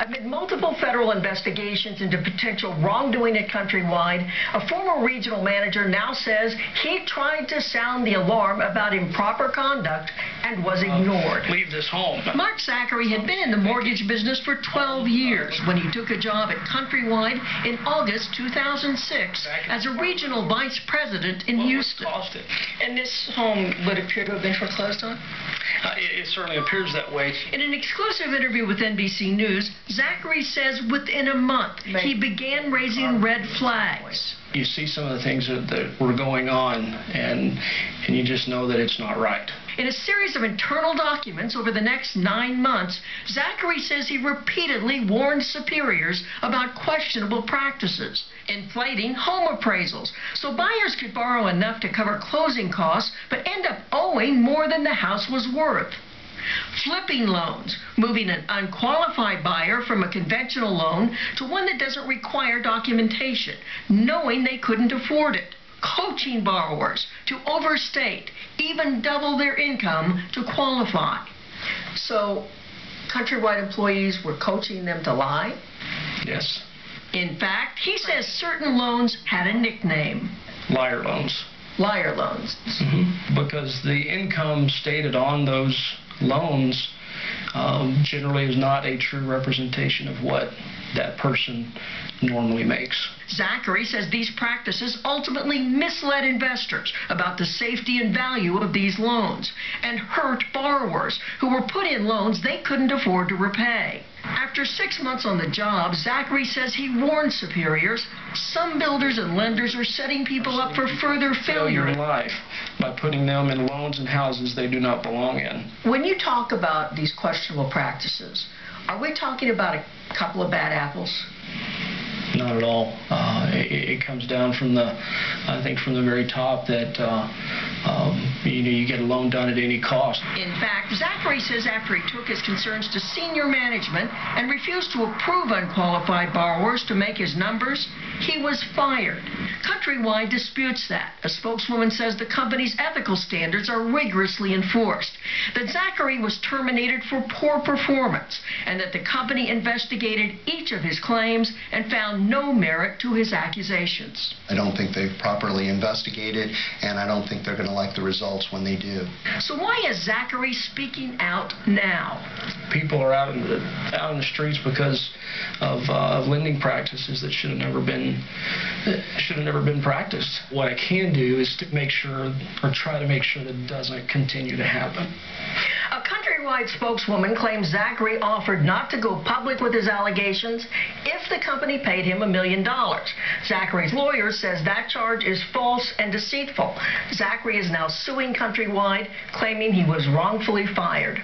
Amid multiple federal investigations into potential wrongdoing at Countrywide, a former regional manager now says he tried to sound the alarm about improper conduct and was ignored. Leave this home. Mark Zachary had been in the mortgage business for 12 years when he took a job at Countrywide in August 2006 as a regional vice president in Houston. And this home would appear to have been foreclosed on? It certainly appears that way. In an exclusive interview with NBC News, Zachary says within a month he began raising red flags. You see some of the things that were going on, and you just know that it's not right. In a series of internal documents over the next 9 months, Zachary says he repeatedly warned superiors about questionable practices, inflating home appraisals, so buyers could borrow enough to cover closing costs but end up owing more than the house was worth. Flipping loans, moving an unqualified buyer from a conventional loan to one that doesn't require documentation, knowing they couldn't afford it. Coaching borrowers to overstate, even double their income to qualify. So, Countrywide employees were coaching them to lie? Yes. In fact, he says certain loans had a nickname. Liar loans. Liar loans. Because the income stated on those loans generally is not a true representation of what that person normally makes. Zachary says these practices ultimately misled investors about the safety and value of these loans and hurt borrowers who were put in loans they couldn't afford to repay. After 6 months on the job, Zachary says he warned superiors some builders and lenders are setting people up for further failure in life by putting them in loans and houses they do not belong in. When you talk about these questionable practices, are we talking about a couple of bad apples? Not at all. It comes down from I think from the very top that you get a loan done at any cost. In fact, Zachary says after he took his concerns to senior management and refused to approve unqualified borrowers to make his numbers, he was fired. Countrywide disputes that. A spokeswoman says the company's ethical standards are rigorously enforced, that Zachary was terminated for poor performance, and that the company investigated each of his claims and found no merit to his accusations. I don't think they've properly investigated, and I don't think they're going to like the results when they do. So why is Zachary speaking out now? People are out in the streets because of lending practices that should have never been practiced. What I can do is to make sure, or try to make sure, that it doesn't continue to happen. A Countrywide spokeswoman claims Zachary offered not to go public with his allegations if the company paid him $1 million. Zachary's lawyer says that charge is false and deceitful. Zachary is now suing Countrywide, claiming he was wrongfully fired.